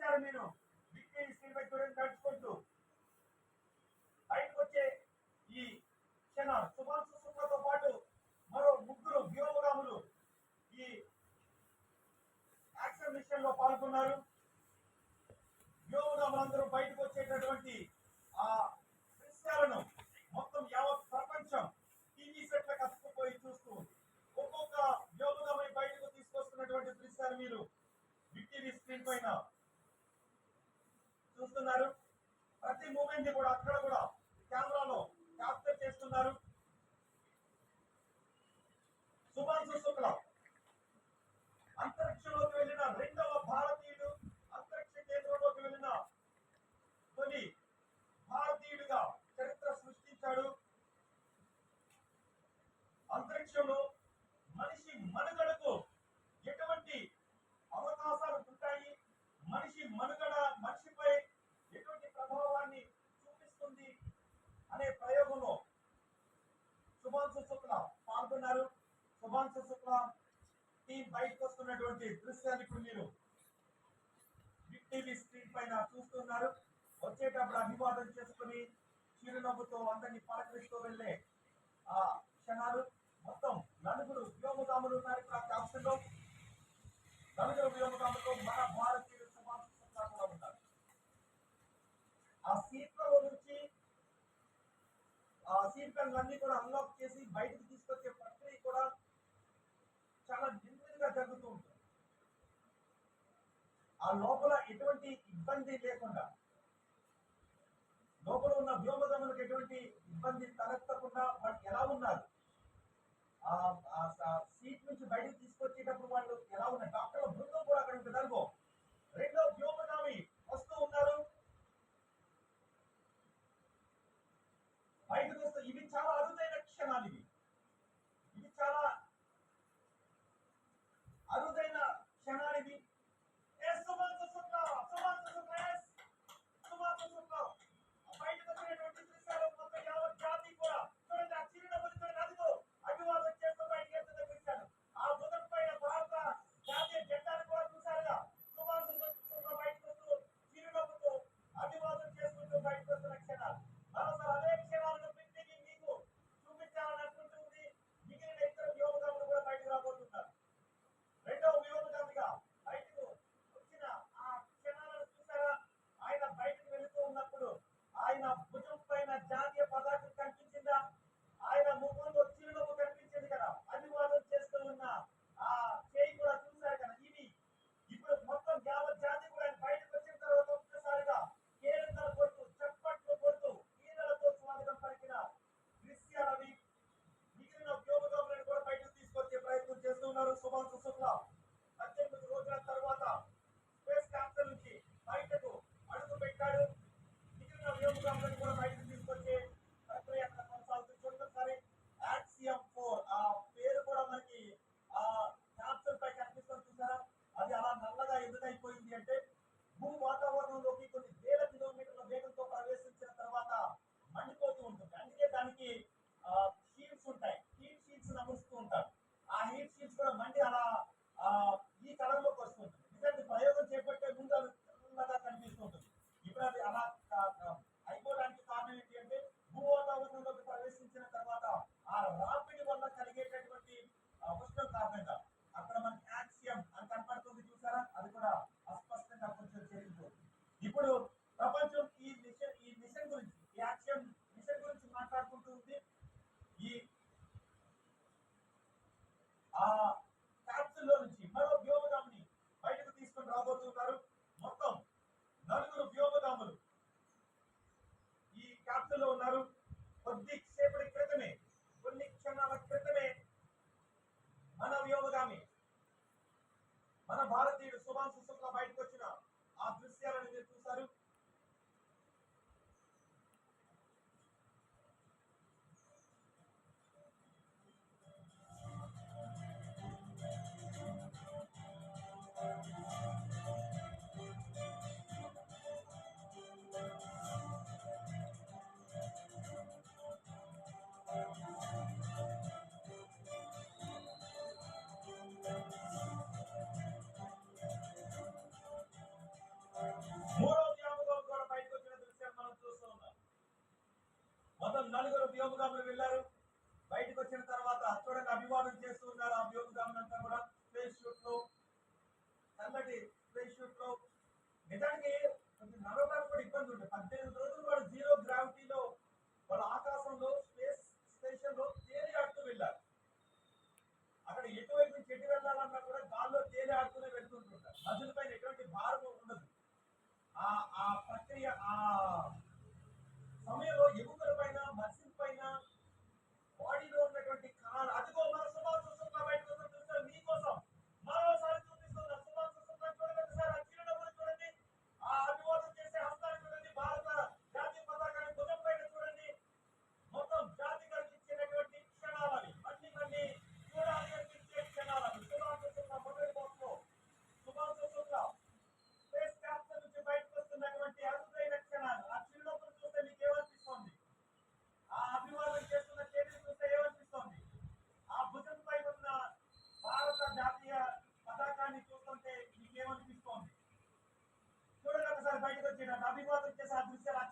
వచ్చారు మీరు victory screen పై చూడండి నడుచుకుంటూ బయటకు వచ్చే ఈ క్షణాలు సుభాష్ శుక్లతో పాటు మరో ముగ్గురు వ్యోమగాములు ఈ యాక్షన్ మిషన్ లో పాల్గొన్నారు. వ్యోమగాములందరూ బయటకు వచ్చేటటువంటి ఆ దృశ్యాలను మొత్తం యావత్ ప్రపంచం టీవీ సెట్లకు అతుక్కుపోయి చూస్తూ ఒక్కొక్క వ్యోమగామిని బయటకు తీసుకొస్తున్నటువంటి దృశ్యాలు మీరు విక్టరీ స్క్రీన్ పైన చూస్తున్నారు. ప్రతి మూమెంట్ కూడా అక్కడ కూడా కెమెరాలో క్యాప్చర్ చేస్తున్నారు. సుభాష్ శుక్ల అంతరిక్షంలోకి వెళ్ళిన రెండవ భారతీయుడు, అంతరిక్ష కేంద్రంలోకి వెళ్ళిన తొలి భారతీయుడిగా చరిత్ర సృష్టించాడు. అంతరిక్షంలో మనిషి మనుగడకు ఎటువంటి అవకాశాలు ఉంటాయి, మనిషి మనుగడ మనిషిపై ఎటువంటి ప్రభావాన్ని చూపిస్తుంది అనే ప్రయోగంలో సుభాష్ శుక్ల పాల్గొన్నారు. సుభాష్ శుక్ల టీం బయటకు వస్తున్నటువంటి దృశ్యాన్ని ఇప్పుడు మీరు బిగ్ టీవీ స్క్రీన్ పైన చూస్తున్నారు. వచ్చేటప్పుడు అభివాదం చేసుకుని చిరునవ్వుతో అందరినీ పలకరిస్తూ వెళ్ళే ఆ క్షణాలు. మొత్తం నలుగురు వ్యోమగాములు ఉన్నారు ఇక్కడ క్యాప్షన్ లో. నలుగురు వ్యోమగాములు మన భారతీయుడు సుభాష్ శుక్ల కూడా ఉన్నారు. ఆ సీట్లలో నుంచి ఆ సీట్లన్నీ కూడా అన్లాక్ చేసి బయటకు తీసుకొచ్చే ప్రక్రియ కూడా చాలా నెమ్మదిగా జరుగుతూ ఉంటుంది. ఆ లోపల ఎటువంటి ఇబ్బంది లేకుండా, లోపల ఉన్న వ్యోమగాములకు ఎటువంటి ఇబ్బంది తలెత్తకుండా వాళ్ళు ఎలా ఉన్నారు, సీట్ నుంచి బయటకు తీసుకొచ్చేటప్పుడు వాళ్ళు ఎలా ఉన్నారు, డాక్టర్ల బృందం కూడా అక్కడ ఉంటుంది. అనుకో రెండో వ్యోమగామి వస్తూ ఉన్నారు, బయటకు వస్తూ. ఇవి చాలా అరుదైన క్షణాలు. ఇవి చాలా అరుదైన క్షణాలు. బయటకు వచ్చినటువంటి దృశ్యాలు మొత్తం యావత్ జాతి కూడా చూడండి. ఆ చిరునవ్వులు చూడండి, అదిగో అభివాదం చేస్తూ బయటకు వెళ్తున్న దృశ్యాలు. ఆ బుధం పైన భారత జాతీయ జెండాను కూడా చూసారుగా. సుభాష్ శుక్ల బయటకు వస్తూ చిరునవ్వుతో అభివాదం చేసుకుంటూ బయటకు వస్తున్న క్షణాలు. మరోసారి అదే క్షణాలను పిక్నిక్ మీకు చూపించాలని అనుకుంటుంది. మిగిలిన ఇతర వ్యోమగాములు కూడా బయటకు రాబోతున్నారు. రెండవ వ్యోమగామిగా బయటకు వచ్చిన ఆ క్షణాలను చూసారా. ఆయన బయటకు వెళుతూ ఉన్నప్పుడు ఆయన భుజం పైన జాతీయ పతాకం కనిపించిందా, ఆయన ముఖంలో చిరునవ్వు కనిపించింది కదా, అభివాదం చేస్తూ ఉన్న ఆ చేయి కూడా చూశారు కదా. ఇవి ఇప్పుడు మొత్తం యావత్ జాతి కూడా ఆయన బయటకు వచ్చిన తర్వాత ఒక్కసారిగా కేరింతలు కొడుతూ చప్పట్లు కొడుతూ ఈనలతో స్వాగతం పలికిన దృశ్యాలవి. మిగిలిన వ్యోమగాములను కూడా బయటకు తీసుకొచ్చే ప్రయత్నం చేస్తూ ఉన్నారు. సుభాష్ శుక్ల 18 రోజుల తర్వాత స్పేస్ క్యాప్సూల్ నుంచి బయటకు అడుగు పెట్టాడు. మిగిలిన వ్యోమగాములను కూడా బయటకు తీసుకొచ్చే ప్రక్రియ అక్కడ కొనసాగుతుంది. చూడండి యాక్సియం 4 ఆ పేరు కూడా మనకి ఆ క్యాప్సూల్ పై కనిపిస్తుంది చూసారా. అది అలా నల్లగా ఎందుకైపోయింది అంటే భూ వాతావరణంలోకి కొన్ని వేల కిలోమీటర్ల వేగంతో ప్రవేశించిన తర్వాత మండిపోతూ ఉంటుంది. అందుకే దానికి షీల్డ్స్ ఉంటాయి, హీట్ షీల్డ్స్ అమరుస్తూ ఉంటారు. ఆ హీట్ షీల్డ్స్ కూడా మండి అలా ఈ కళలోకి వస్తుంటుంది. నిజానికి ప్రయోగం చేపట్టే ముందు అది తెల్లగా కనిపిస్తూ ఉంటుంది. ఇప్పుడు అది అలా అయిపోవడానికి కారణం ఏంటి అంటే భూ వాతావరణంలోకి ప్రవేశించిన తర్వాత ఆ రాపిడి వల్ల కలిగేటటువంటి ఉష్ణం కారణంగా అక్కడ మనకి యాక్సియం అని కనపడుతుంది చూసారా. అది కూడా అస్పష్టంగా కొంచెం చేరిపోతుంది. ఇప్పుడు ప్రపంచం ఈ మిషన్ గురించి, ఈ యాక్సియం మిషన్ గురించి మాట్లాడుకుంటుంది. ఈ ఆ క్యాప్సూల్లో నుంచి మరో వ్యోమగామిని బయటకు తీసుకొని రాబోతున్నారు. మొత్తం నలుగురు వ్యోమగాములు ఈ క్యాప్సూల్లో ఉన్నారు. కొద్దిసేపటి క్రితమే, కొన్ని క్షణాల క్రితమే మన వ్యోమగామి, మన భారతీయుడు సుభాష్ శుక్ల బయటకు వచ్చిన ఆ దృశ్యాలను మీరు చూశారు. వ్యోమగాములు వెళ్ళారు. బయటకు వచ్చిన తర్వాత చూడండి అభివాదం చేస్తూ ఉన్నారు. ఆ వ్యోమగాములంతా కూడా స్పేస్ షూట్ లో, చల్లటి స్పేస్ షూట్ లో. నిజానికి కొంచెం నడవడానికి కూడా ఇబ్బంది ఉంటుంది. 18 రోజులు వాడు జీరో గ్రావిటీలో వాళ్ళ ఆకాశంలో స్పేస్ స్టేషన్ లో తేలియాడుతూ వెళ్ళారు. అక్కడ ఎటువైపు నుంచి ఎటు వెళ్ళాలన్నా కూడా గాల్లో తేలియాడుతూనే వెళ్తుంటుంటారు. మధ్యల పైన ఎటువంటి భారం ఉండదు. ఆ ఆ ప్రక్రియ ఆ సమయంలో ఎముకల పైన మసిల్ పైన బాడీలో ఉన్నటువంటి కణాలు అదిగో మన సుభాష్ సుష్మా బయటకు వస్తుంది చూస్తారు మీకోసం మరోసారి చూపిస్తున్న సుభాష్ సుష్మా చూడండి సార్. ఆ చిరునవ్వులు చూడండి, ఆ అభివాదం చేసే హస్తాన్ని చూడండి, భారత జాతీయ పతాకాన్ని భుజం పైన చూడండి. మొత్తం జాతి కల్పించేటటువంటి క్షణాలవి, మళ్ళీ మళ్ళీ చూడాలి అనిపించే క్షణాలవి. సుభాష్ సుష్మా మొదటి బాక్స్లో సుభాష్ సుష్మా స్పేస్ క్యాప్సూల్ నుంచి బయటకు వస్తున్నటువంటి అరుదైన క్షణాలు. ఆ చిరునవ్వులు చూస్తే మీకు ఏమనిపిస్తోంది? ఆ అభివాదం చేస్తున్న చేతిని చూస్తే ఏమనిపిస్తోంది? ఆ భుజంపై ఉన్న భారత జాతీయ పతాకాన్ని చూస్తుంటే మీకేమనిపిస్తోంది? చూడండి ఒకసారి బయటకు వచ్చేటప్పుడు అభివాదం చేసే ఆ దృశ్యాలు, ఆ